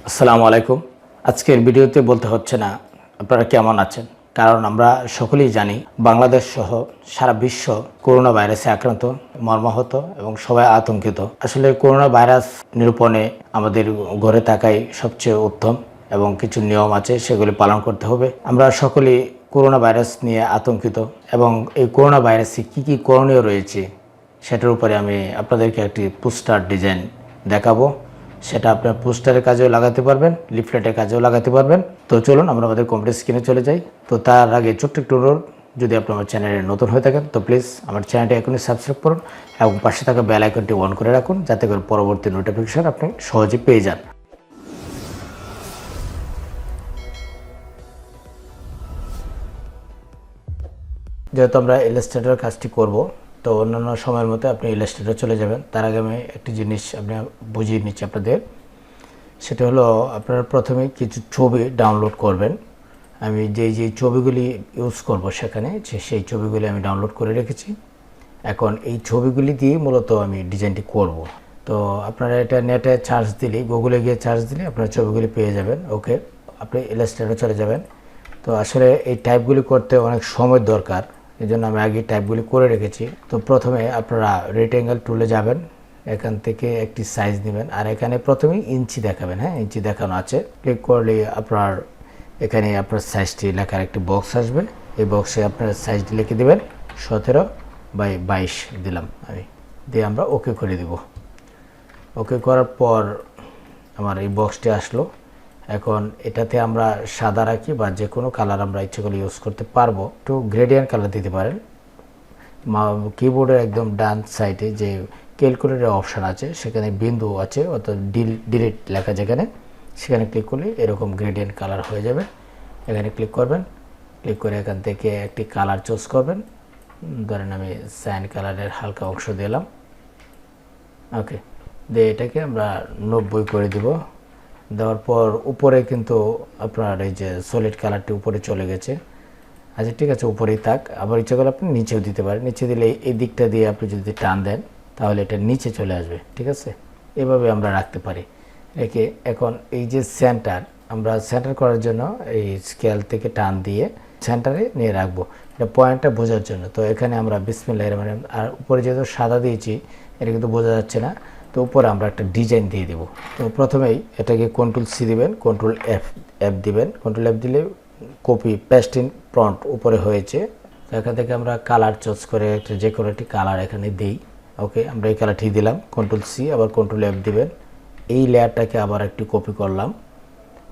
আসসালামু আলাইকুম। আজকের ভিডিওতে বলতে হচ্ছে না আপনারা কেমন আছেন, কারণ আমরা সকলেই জানি বাংলাদেশ সহ সারা বিশ্ব করোনা ভাইরাসে আক্রান্ত, মর্মাহত এবং সবাই আতঙ্কিত। আসলে করোনা ভাইরাস নিরূপণে আমাদের ঘরে থাকাই সবচেয়ে উত্তম এবং কিছু নিয়ম আছে, সেগুলি পালন করতে হবে। আমরা সকলেই করোনা ভাইরাস নিয়ে আতঙ্কিত এবং এই করোনা ভাইরাসে কী কী করণীয় রয়েছে সেটার উপরে আমি আপনাদেরকে একটি পোস্টার ডিজাইন দেখাবো। সেটা আপনার পোস্টারের কাজেও লাগাতে পারবেন, লিফলেটের কাজেও লাগাতে পারবেন। তো চলুন আমরা আমাদের কম্পিউটার স্ক্রিনে চলে যাই। তো তার আগে ছোট্ট একটু অনুরোধ, যদি আপনি আমার চ্যানেলে নতুন হয়ে থাকেন তো প্লিজ আমার চ্যানেলটি এখনই সাবস্ক্রাইব করুন এবং পাশে থাকা বেল আইকনটি অন করে রাখুন, যাতে করে পরবর্তী নোটিফিকেশন আপনি সহজে পেয়ে যান। যেহেতু আমরা ইলাস্ট্রেটর কাজটি করব, তো অন্যান্য সময়ের মতো আপনি ইলাস্ট্রেটর চলে যাবেন। তার আগে আমি একটি জিনিস আপনি বুঝিয়ে নিচ্ছি আপনাদের। সেটা হলো আপনারা প্রথমে কিছু ছবি ডাউনলোড করবেন। আমি যেই ছবিগুলি ইউজ করব সেখানে সেই ছবিগুলি আমি ডাউনলোড করে রেখেছি। এখন এই ছবিগুলি দিয়ে মূলত আমি ডিজাইনটি করব। তো আপনারা এটা নেটে সার্চ দিলে, গুগলে গিয়ে সার্চ দিলে আপনারা ছবিগুলি পেয়ে যাবেন। ওকে, আপনি ইলাস্ট্রেটরে চলে যাবেন। তো আসলে এই টাইপগুলি করতে অনেক সময় দরকার, এই জন্য আমি আগে টাইপগুলি করে রেখেছি। তো প্রথমে আপনারা রেক্ট্যাঙ্গেল টুলে যাবেন, এখান থেকে একটি সাইজ নেবেন, আর এখানে প্রথমেই ইঞ্চি দেখাবেন। হ্যাঁ, ইঞ্চি দেখানো আছে। ক্লিক করলে আপনার এখানে আপনার সাইজটি লেখার একটি বক্স আসবে। এই বক্সে আপনার সাইজটি লিখে দেবেন 17/22 দিলাম আমি, দিয়ে আমরা ওকে করে দিব। ওকে করার পর আমার এই বক্সটি আসলো। এখন এটাতে আমরা সাদা রাখি বা যে কোনো কালার আমরা ইচ্ছে করে ইউজ করতে পারবো। একটু গ্রেডিয়েন্ট কালার দিতে পারেন। কিবোর্ডের একদম ডান সাইডে যে ক্যালকুলেটর অপশান আছে, সেখানে বিন্দু আছে, অর্থাৎ ডিলিট লেখা যেখানে, সেখানে ক্লিক করলে এরকম গ্রেডিয়েন্ট কালার হয়ে যাবে। এখানে ক্লিক করবেন, ক্লিক করে এখান থেকে একটি কালার চুজ করবেন। ধরেন আমি সাইন কালারের হালকা অংশ দিলাম। ওকে, দিয়ে এটাকে আমরা 90 করে দিব। দেওয়ার পর উপরে কিন্তু আপনার এই যে সলিড কালারটি উপরে চলে গেছে। আচ্ছা, ঠিক আছে, উপরেই থাক। আবার ইচ্ছা করলে আপনি নিচেও দিতে পারেন। নিচে দিলে এই দিকটা দিয়ে আপনি যদি টান দেন তাহলে এটা নিচে চলে আসবে। ঠিক আছে, এভাবে আমরা রাখতে পারি। রেখে এখন এই যে সেন্টার, আমরা সেন্টার করার জন্য এই স্কেল থেকে টান দিয়ে সেন্টারে নিয়ে রাখবো, এটা পয়েন্টটা বোঝার জন্য। তো এখানে আমরা বিসমিল্লাহির রহমানির রহিম, আর উপরে যেহেতু সাদা দিয়েছি এটা কিন্তু বোঝা যাচ্ছে না, তো উপরে আমরা একটা ডিজাইন দিয়ে দেব। তো প্রথমেই এটাকে Ctrl+C দিবেন, Ctrl+F দিবেন। Ctrl+F দিলে কপি পেস্ট ইন ফ্রন্ট উপরে হয়েছে। তো এখান থেকে আমরা কালার চুজ করে একটা যে কোনো একটি কালার এখানে দিই। ওকে, আমরা এই কালারটি দিলাম। Ctrl+C আবার Ctrl+F দিবেন। এই লেয়ারটাকে আবার একটু কপি করলাম।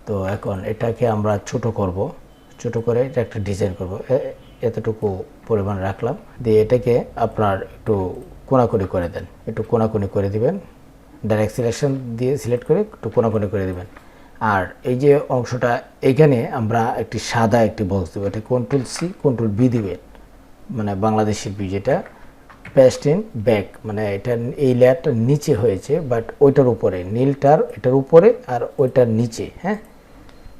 তো এখন এটাকে আমরা ছোট করব, ছোট করে এটা একটা ডিজাইন করব। এতটুকু পরিমাণ রাখলাম, দিয়ে এটাকে আপনার একটু কোনাকুনি করে দেন, একটু কোনাকুনি করে দিবেন। ডাইরেক্ট সিলেকশন দিয়ে সিলেক্ট করে একটু কোনাকুনি করে দিবেন। আর এই যে অংশটা, এইখানে আমরা একটি সাদা একটি বক্স দেবো। এটা Ctrl+C Ctrl+V দিবেন, মানে বাংলাদেশের বি, যেটা পেস্ট ইন ব্যাক, মানে এটা এই লেয়ারটা নিচে হয়েছে বাট ওইটার উপরে, নীলটার এটার উপরে আর ওইটার নিচে। হ্যাঁ,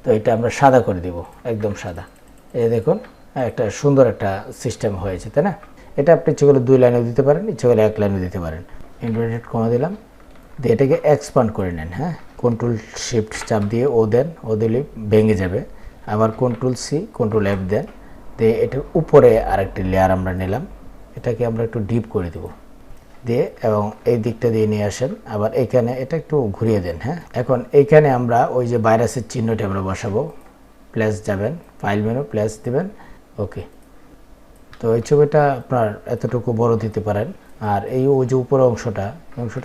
তো এটা আমরা সাদা করে দিব, একদম সাদা। এই দেখুন, একটা সুন্দর একটা সিস্টেম হয়েছে, তাই না? এটা আপনি ইচ্ছে করলে 2 লাইনেও দিতে পারেন, ইচ্ছে করলে 1 লাইনেও দিতে পারেন। ইন্টারনেট কমা দিলাম, দিয়ে এটাকে এক্সপান্ড করে নেন। হ্যাঁ, Ctrl+Shift চাপ দিয়ে ও দেন, ও দিলে ভেঙে যাবে। আবার Ctrl+C Ctrl+F দেন, দিয়ে এটার উপরে আরেকটি লেয়ার আমরা নিলাম, এটাকে আমরা একটু ডিপ করে দেব, দিয়ে এবং এই দিকটা দিয়ে নিয়ে আসেন। আবার এইখানে এটা একটু ঘুরিয়ে দেন। হ্যাঁ, এখন এইখানে আমরা ওই যে ভাইরাসের চিহ্নটি আমরা বসাবো। প্লেস যাবেন, ফাইল মেনু, প্লেস দিবেন। ওকে, তো এই ছবিটা আপনার এতটুকু বড় দিতে পারেন। আর এই ওই যে উপরে অংশটা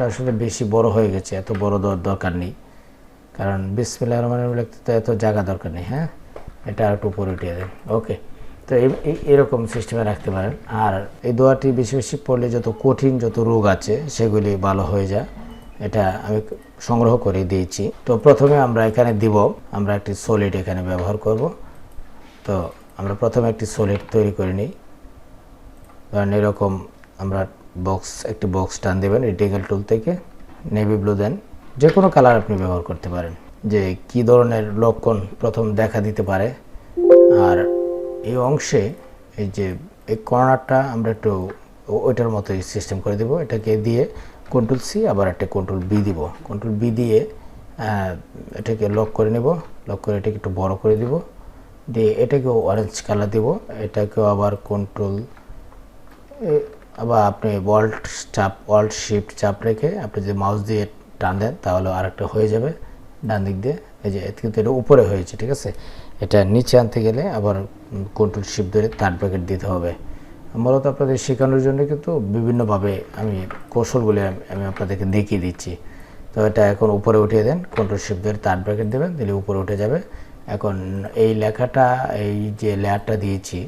আসলে বেশি বড় হয়ে গেছে, এত বড় দরকার নেই, কারণ বিসমিল্লাহির রহমানির রহিম লিখতে তো এত জায়গা দরকার নেই। হ্যাঁ, এটা আর একটু উপরে উঠিয়ে দেন। ওকে, তো এরকম সিস্টেমে রাখতে পারেন। আর এই দোয়াটি বেশি বেশি পড়লে যত কঠিন যত রোগ আছে সেগুলি ভালো হয়ে যায়। এটা আমি সংগ্রহ করে দিয়েছি। তো প্রথমে আমরা এখানে দিব, আমরা একটি সলিড এখানে ব্যবহার করব। তো আমরা প্রথমে একটি সলিড তৈরি করে নিই। কারণ এরকম আমরা একটি বক্স টান দেবেন রেক্ট্যাঙ্গেল টুল থেকে, নেভি ব্লু দেন, যে কোনো কালার আপনি ব্যবহার করতে পারেন, যে কি ধরনের লক্ষণ প্রথম দেখা দিতে পারে। আর এই অংশে এই যে এই কর্নারটা আমরা একটু ওইটার মতোই সিস্টেম করে দেব। এটাকে দিয়ে Ctrl+C আবার একটা Ctrl+V দিব। Ctrl+V দিয়ে এটাকে লক করে নেব, লক করে এটাকে একটু বড় করে দিব, দিয়ে এটাকেও অরেঞ্জ কালার দিব, এটাকেও আবার কন্ট্রোল আবার আপনি অল্ট শিফট চাপ রেখে আপনি যদি মাউস দিয়ে টান দেন তাহলে আরেকটা হয়ে যাবে ডান দিক দিয়ে। এই যে কিন্তু এটা উপরে হয়েছে, ঠিক আছে। এটা নিচে আনতে গেলে আবার কন্ট্রোল শিফট ধরে থার্ড ব্র্যাকেট দিতে হবে। মূলত আপনাদের শেখানোর জন্য কিন্তু বিভিন্নভাবে আমি কৌশলগুলি আমি আপনাদেরকে দেখিয়ে দিচ্ছি। তো এটা এখন উপরে উঠিয়ে দেন, কন্ট্রোল শিফট ধরে থার্ড ব্র্যাকেট দেবেন, দিলে উপরে উঠে যাবে। এখন এই লেখাটা, এই যে লেয়ারটা দিয়েছি,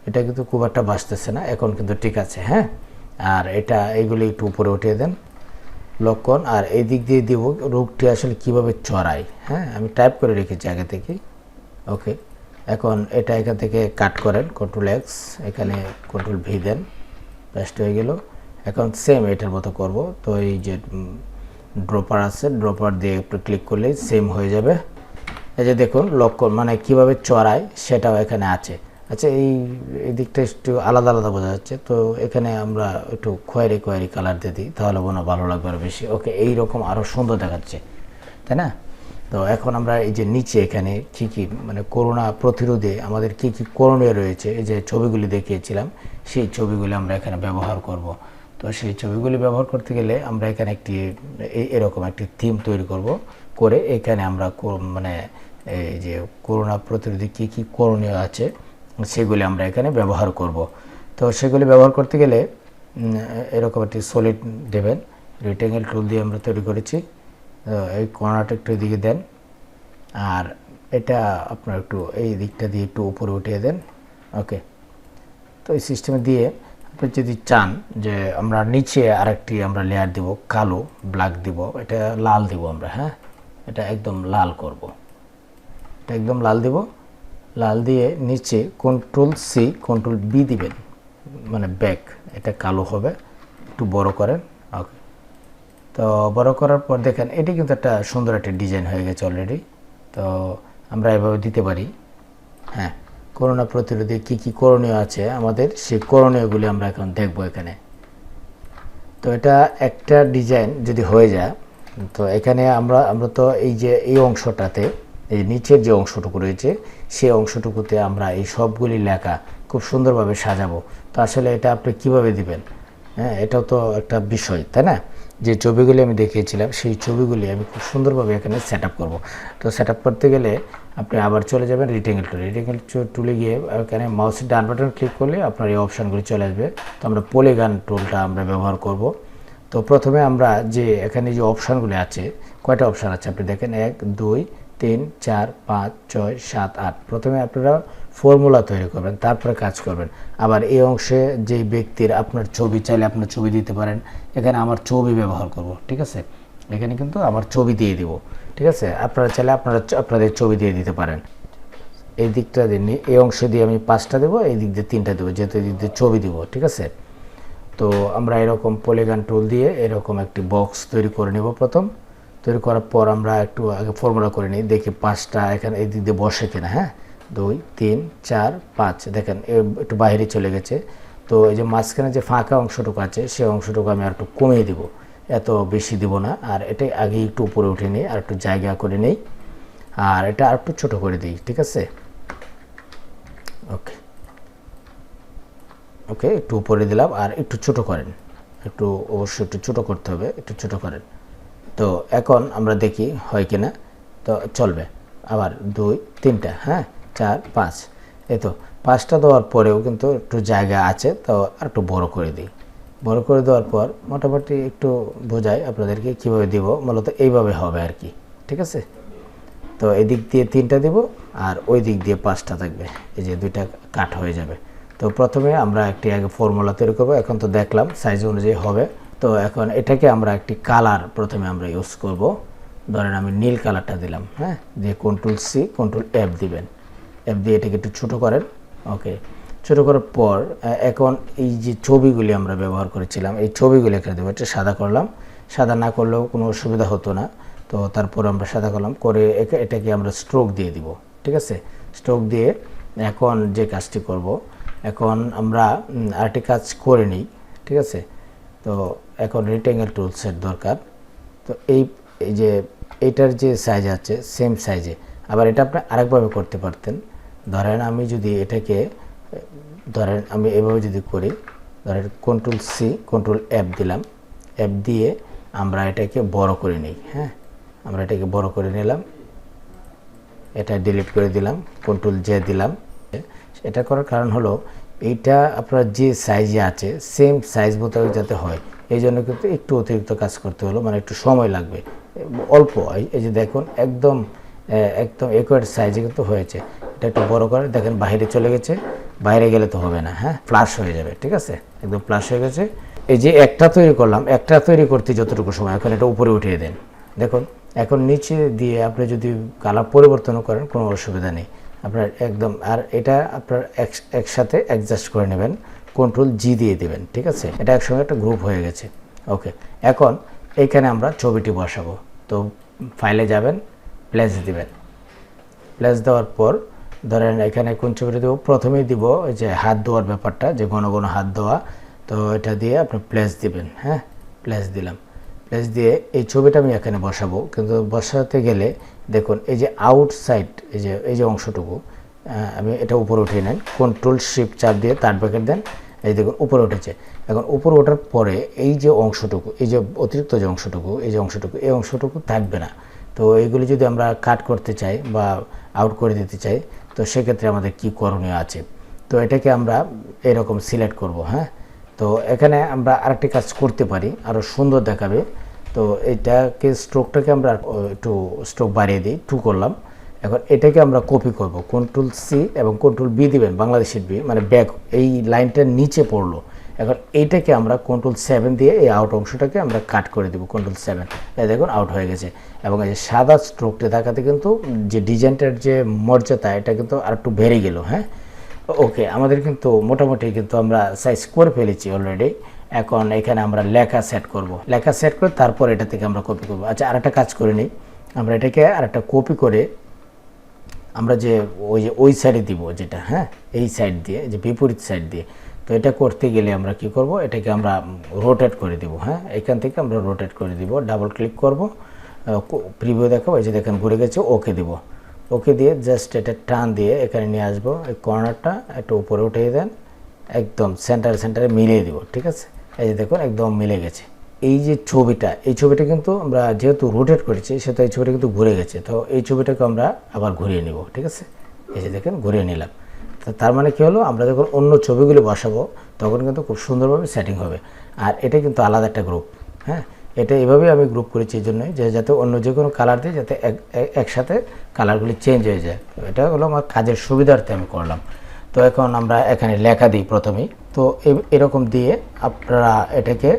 এটা কিন্তু খুব একটা বাঁচতেছে না, এখন কিন্তু ঠিক আছে। হ্যাঁ, আর এইগুলি একটু উপরে উঠিয়ে দেন লক্ষণ। আর এই দিক দিয়ে দিব রোগটি আসলে কিভাবে চড়ায়। হ্যাঁ, আমি টাইপ করে রেখেছি আগে থেকে। ওকে, এখন এটা এখান থেকে কাট করেন, কন্ট্রোল এক্স, এখানে কন্ট্রোল ভি দেন, পেস্ট হয়ে গেল। এখন সেম এটার মতো করব। তো এই যে ড্রপার আছে, ড্রপার দিয়ে একটু ক্লিক করলেই সেম হয়ে যাবে। এই যে দেখুন লক্ষণ মানে কিভাবে চড়ায় সেটাও এখানে আছে। আচ্ছা, এই দিকটা একটু আলাদা আলাদা বোঝা যাচ্ছে, তো এখানে আমরা একটু খয়েরি কালার দিয়ে দিই, তাহলে মনে ভালো লাগবে আরও বেশি। ওকে, এইরকম আরও সুন্দর দেখাচ্ছে, তাই না? তো এখন আমরা এই যে নিচে এখানে কী মানে করোনা প্রতিরোধে আমাদের কী করণীয় রয়েছে, এই যে ছবিগুলি দেখিয়েছিলাম, সেই ছবিগুলি আমরা এখানে ব্যবহার করব। তো সেই ছবিগুলি ব্যবহার করতে গেলে আমরা এখানে এরকম একটি থিম তৈরি করব, করে এখানে আমরা মানে এই যে করোনা প্রতিরোধে কী করণীয় আছে সেগুলি আমরা এখানে ব্যবহার করব। তো সেগুলি ব্যবহার করতে গেলে এরকম একটি সলিড দেবেন, রেক্ট্যাঙ্গেল টুল দিয়ে আমরা তৈরি করেছি। এই কর্নারটা একটু এদিকে দেন, আর এটা আপনার একটু এই দিকটা দিয়ে একটু উপরে উঠিয়ে দেন। ওকে, তো এই সিস্টেমে দিয়ে আপনি যদি চান যে আমরা নিচে আরেকটি আমরা লেয়ার দিব, কালো ব্ল্যাক দিব, এটা লাল দিব আমরা। হ্যাঁ, এটা একদম লাল করব, এটা একদম লাল দিব। লাল দিয়ে নিচে কন্ট্রোল সি কন্ট্রোল বি দিবেন, মানে ব্যাক, এটা কালো হবে। একটু বড় করেন। ওকে, তো বড় করার পর দেখেন এটি কিন্তু একটা সুন্দর একটা ডিজাইন হয়ে গেছে অলরেডি। তো আমরা এভাবে দিতে পারি। হ্যাঁ, করোনা প্রতিরোধে কী করণীয় আছে আমাদের, সেই করণীয়গুলি আমরা এখন দেখব এখানে। তো এটা একটা ডিজাইন যদি হয়ে যায়, তো এখানে আমরা তো এই যে এই অংশটাতে, এই নিচের যে অংশটুকু রয়েছে সেই অংশটুকুতে আমরা এই সবগুলি লেখা খুব সুন্দরভাবে সাজাবো। তো আসলে এটা আপনি কিভাবে দিবেন, হ্যাঁ, এটাও তো একটা বিষয়, তাই না? যে ছবিগুলি আমি দেখিয়েছিলাম সেই ছবিগুলি আমি খুব সুন্দরভাবে এখানে সেট আপ করবো। তো সেট আপ করতে গেলে আপনি আবার চলে যাবেন রেক্ট্যাঙ্গেল টুলে গিয়ে এখানে মাউসের ডান বাটন ক্লিক করলে আপনার এই অপশানগুলি চলে আসবে। তো আমরা পলিগন টুলটা আমরা ব্যবহার করব। তো প্রথমে আমরা যে এখানে যে অপশানগুলি আছে, কয়টা অপশান আছে আপনি দেখেন, 1 2 3 4 5 6 7 8। প্রথমে আপনারা ফর্মুলা তৈরি করবেন, তারপরে কাজ করবেন। আবার এই অংশে যে ব্যক্তির আপনার ছবি চাইলে আপনার ছবি দিতে পারেন, এখানে আমার ছবি ব্যবহার করব, ঠিক আছে। এখানে কিন্তু আমার ছবি দিয়ে দিব, ঠিক আছে। আপনারা চাইলে আপনাদের ছবি দিয়ে দিতে পারেন। এই দিকটা দিয়ে এই অংশ দিয়ে আমি 5টা দেবো, এই দিক দিয়ে 3টা দেবো, যেহেতু এই দিক দিয়ে ছবি দিব, ঠিক আছে। তো আমরা এরকম পলিগন টুল দিয়ে এরকম একটি বক্স তৈরি করে নেব। প্রথম তৈরি করার পর আমরা একটু আগে ফর্মুলা করে নিই, দেখি 5টা এখানে এই দিক দিয়ে বসে কিনা। হ্যাঁ, 2 3 4 5, দেখেন একটু বাইরে চলে গেছে। তো এই যে মাঝখানে যে ফাঁকা অংশটুকু আছে সেই অংশটুকু আমি আর একটু কমিয়ে দিব, এত বেশি দিব না। আর এটাই আগে একটু উপরে উঠে নিই, আর একটু জায়গা করে নেই, আর এটা আর একটু ছোটো করে দিই, ঠিক আছে। ওকে ওকে, একটু উপরে দিলাম, আর একটু ছোট করেন, একটু অবশ্যই একটু ছোট করতে হবে, একটু ছোট করেন। তো এখন আমরা দেখি হয় কিনা। তো চলবে, আবার 2 3টা, হ্যাঁ 4 5, এই তো 5টা দেওয়ার পরেও কিন্তু একটু জায়গা আছে, তো আর একটু বড় করে দিই। বড় করে দেওয়ার পর মোটামুটি একটু বোঝাই আপনাদেরকে কীভাবে দিব, মূলত এইভাবে হবে আর কি, ঠিক আছে। তো এই দিক দিয়ে 3টা দেব, আর ওই দিক দিয়ে 5টা থাকবে, এই যে 2টা কাট হয়ে যাবে। তো প্রথমে আমরা একটি আগে ফর্মুলা তৈরি করবো, এখন তো দেখলাম সাইজ অনুযায়ী হবে। তো এখন এটাকে আমরা একটি কালার প্রথমে আমরা ইউজ করব। ধরেন আমি নীল কালারটা দিলাম, হ্যাঁ, দিয়ে কন্ট্রোল সি কন্ট্রোল এফ দিবেন, এফ দিয়ে এটাকে একটু ছোটো করেন। ওকে, ছোটো করার পর এখন এই যে ছবিগুলি আমরা ব্যবহার করেছিলাম, এই ছবিগুলি এখানে দেবো। এটা সাদা করলাম, সাদা না করলেও কোনো অসুবিধা হতো না। তো তারপর আমরা সাদা করলাম, করে এটাকে আমরা স্ট্রোক দিয়ে দিব, ঠিক আছে। স্ট্রোক দিয়ে এখন যে কাজটি করব, এখন আমরা আরেকটি কাজ করে নিই, ঠিক আছে। তো এখন রেক্ট্যাঙ্গেল টুলসের দরকার। তো এই যে এটার যে সাইজ আছে সেম সাইজে, আবার এটা আপনি আরেকভাবে করতে পারতেন। ধরেন আমি যদি এটাকে ধরেন আমি এভাবে যদি করি, ধরেন কন্ট্রোল সি কন্ট্রোল এফ দিলাম, এফ দিয়ে আমরা এটাকে বড় করে নিই। হ্যাঁ, আমরা এটাকে বড় করে নিলাম, এটা ডিলিট করে দিলাম, কন্ট্রোল জে দিলাম। এটা করার কারণ হলো এইটা আপনার যে সাইজে আছে সেম সাইজ মোতাবেক যাতে হয়, এই জন্য কিন্তু একটু অতিরিক্ত কাজ করতে হলো, মানে একটু সময় লাগবে অল্প। এই যে দেখুন একদম একদম একুরেট সাইজে কিন্তু হয়েছে। এটা একটু বড় করে দেখেন বাইরে চলে গেছে, বাইরে গেলে তো হবে না, হ্যাঁ ফ্লাশ হয়ে যাবে, ঠিক আছে, একদম ফ্লাশ হয়ে গেছে। এই যে একটা তৈরি করলাম, একটা তৈরি করতে যতটুকু সময়, এখন এটা উপরে উঠিয়ে দেন। দেখুন এখন নিচে দিয়ে আপনি যদি কালার পরিবর্তনও করেন কোনো অসুবিধা নেই আপনার একদম। আর এটা আপনার একসাথে অ্যাডজাস্ট করে নেবেন, কন্ট্রোল জি দিয়ে দেবেন, ঠিক আছে। এটা একসঙ্গে একটা গ্রুপ হয়ে গেছে। ওকে, এখন এইখানে আমরা ছবিটি বসাবো। তো ফাইলে যাবেন, প্লেস দিবেন, প্লেস দেওয়ার পর ধরেন এখানে কোন ছবিটা দেবো, প্রথমেই দিব ওই যে হাত দেওয়ার ব্যাপারটা, যে ঘন ঘন হাত দেওয়া। তো এটা দিয়ে আপনি প্লেস দিবেন। হ্যাঁ, প্লেস দিলাম, প্লেস দিয়ে এই ছবিটা আমি এখানে বসাবো। কিন্তু বসাতে গেলে দেখুন এই যে আউটসাইড এই যে অংশটুকু আমি এটা উপরে উঠিয়ে নেন, কন্ট্রোল শিফট চাপ দিয়ে তার ব্র্যাকেট দেন। এই দেখুন উপরে উঠেছে। এখন উপরে ওঠার পরে এই যে অংশটুকু, এই যে অতিরিক্ত যে অংশটুকু, এই অংশটুকু থাকবে না। তো এইগুলি যদি আমরা কাট করতে চাই বা আউট করে দিতে চাই, তো সেক্ষেত্রে আমাদের কি করণীয় আছে। তো এটাকে আমরা এরকম সিলেক্ট করব। হ্যাঁ, তো এখানে আমরা আরেকটি কাজ করতে পারি, আরও সুন্দর দেখাবে। তো এটাকে স্ট্রোকটাকে আমরা একটু স্ট্রোক বাড়িয়ে দিই, 2 করলাম। এখন এটাকে আমরা কপি করব, কন্ট্রোল সি এবং কন্ট্রোল বি দিবেন, বাংলাদেশের বি, মানে ব্যাক এই লাইনটার নিচে পড়লো। এখন এইটাকে আমরা কন্ট্রোল 7 দিয়ে এই আউট অংশটাকে আমরা কাট করে দেবো, কন্ট্রোল 7। এই দেখুন আউট হয়ে গেছে। এবং এই যে সাদা স্ট্রোকটা থাকাতে কিন্তু যে ডিজাইনটার যে মর্যাদা এটা কিন্তু আর একটু বেড়ে গেল। হ্যাঁ, ওকে, আমাদের কিন্তু মোটামুটি কিন্তু আমরা সাইজ করে ফেলেছি অলরেডি। এখন এখানে আমরা লেখা সেট করব, লেখা সেট করে তারপর এটা থেকে আমরা কপি করব। আচ্ছা, আরেকটা কাজ করে নিই, আমরা এটাকে আরেকটা কপি করে আমরা যে ওই সাইডে দিব যেটা, হ্যাঁ এই সাইড দিয়ে, যে বিপরীত সাইড দিয়ে। তো এটা করতে গেলে আমরা কি করব, এটাকে আমরা রোটেট করে দিব। হ্যাঁ, এখান থেকে আমরা রোটেট করে দিব, ডাবল ক্লিক করব, প্রিভিউ দেখাবো, এই যে দেখেন ঘুরে গেছে, ওকে দিব। ওকে দিয়ে জাস্ট এটা টান দিয়ে এখানে নিয়ে আসবো, এই কর্নারটা একটু উপরে উঠিয়ে দেন, একদম সেন্টারে মিলিয়ে দিব, ঠিক আছে। এই যে দেখুন একদম মিলে গেছে। এই যে ছবিটা, এই ছবিটা কিন্তু আমরা যেহেতু রোটেট করেছি সেহেতু এই ছবিটা কিন্তু ঘুরে গেছে। তো এই ছবিটাকে আমরা আবার ঘুরিয়ে নিব, ঠিক আছে। এই যে দেখেন ঘুরিয়ে নিলাম। তো তার মানে কী হলো, আমরা যখন অন্য ছবিগুলো বসাবো তখন কিন্তু খুব সুন্দরভাবে সেটিং হবে। আর এটা কিন্তু আলাদা একটা গ্রুপ। হ্যাঁ, এটা এভাবেই আমি গ্রুপ করেছি এই জন্যই, যে যাতে অন্য যে কোনো কালার দিয়ে যাতে একসাথে কালারগুলি চেঞ্জ হয়ে যায়। এটা হলো আমার কাজের সুবিধার্থে আমি করলাম। তো এখন আমরা এখানে লেখা দিই প্রথমেই। তো এরকম দিয়ে আপনারা এটাকে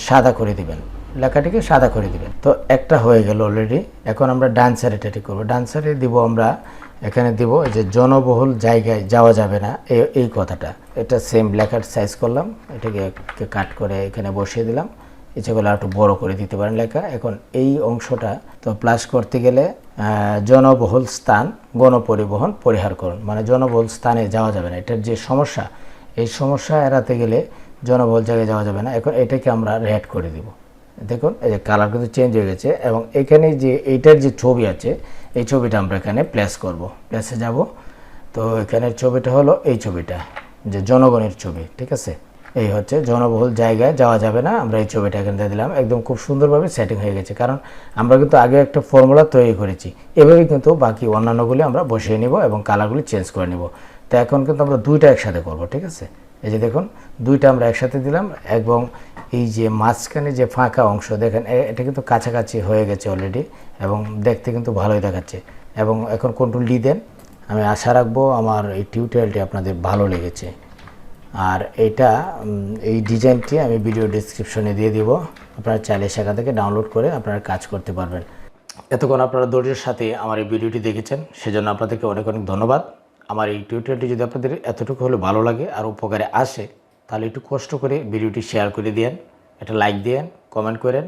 সাদা করে দিবেন, লেখাটিকে সাদা করে দিবেন। তো একটা হয়ে গেল অলরেডি। এখন আমরা ডান সাইডে এটি করবো, ডান সাইডে দিব আমরা এখানে দিব যে জনবহুল জায়গায় যাওয়া যাবে না, এই কথাটা। এটা সেম লেখার সাইজ করলাম, এটাকে কাট করে এখানে বসিয়ে দিলাম। ইচ্ছেগুলো একটু বড় করে দিতে পারেন লেখা। এখন এই অংশটা তো প্লাস করতে গেলে জনবহুল স্থান গণপরিবহন পরিহার করুন, মানে জনবহুল স্থানে যাওয়া যাবে না, এটার যে সমস্যা, এই সমস্যা এড়াতে গেলে জনবহুল জায়গায় যাওয়া যাবে না। এখন এটাকে আমরা রেড করে দিব। দেখুন এই যে কালার কিন্তু চেঞ্জ হয়ে গেছে। এবং এখানে যে এইটার যে ছবি আছে এই ছবিটা আমরা এখানে প্লেস করব, প্লেসে যাব। তো এখানের ছবিটা হলো এই ছবিটা, যে জনগণের ছবি, ঠিক আছে। এই হচ্ছে জনবহুল জায়গায় যাওয়া যাবে না, আমরা এই ছবিটা এখানে দিয়ে দিলাম। একদম খুব সুন্দরভাবে সেটিং হয়ে গেছে, কারণ আমরা কিন্তু আগে একটা ফর্মুলা তৈরি করেছি। এভাবেই কিন্তু বাকি অন্যান্যগুলি আমরা বসিয়ে নিব এবং কালারগুলি চেঞ্জ করে নিব। তো এখন কিন্তু আমরা দুইটা একসাথে করব, ঠিক আছে। এই যে দেখুন দুইটা আমরা একসাথে দিলাম। এবং এই যে মাঝখানে যে ফাঁকা অংশ দেখেন, এটা কিন্তু কাছাকাছি হয়ে গেছে অলরেডি এবং দেখতে কিন্তু ভালোই দেখাচ্ছে। এবং এখন কন্ট্রোল ডি দেন। আমি আশা রাখবো আমার এই টিউটোরিয়ালটি আপনাদের ভালো লেগেছে। আর এই ডিজাইনটি আমি ভিডিও ডেসক্রিপশনে দিয়ে দিব, আপনারা চাইলে সেখান থেকে ডাউনলোড করে আপনারা কাজ করতে পারবেন। এতক্ষণ আপনারা ধৈর্যের সাথে আমার এই ভিডিওটি দেখেছেন, সেজন্য আপনাদেরকে অনেক অনেক ধন্যবাদ। আমার এই টিউটোরিয়ালটি যদি আপনাদের এতটুকু হলে ভালো লাগে আর উপকারে আসে, তাহলে একটু কষ্ট করে ভিডিওটি শেয়ার করে দিন, একটা লাইক দিন, কমেন্ট করেন।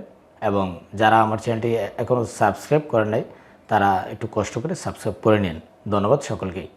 এবং যারা আমার চ্যানেলটি এখনও সাবস্ক্রাইব করেন নাই, তারা একটু কষ্ট করে সাবস্ক্রাইব করে নিন। ধন্যবাদ সকলকেই।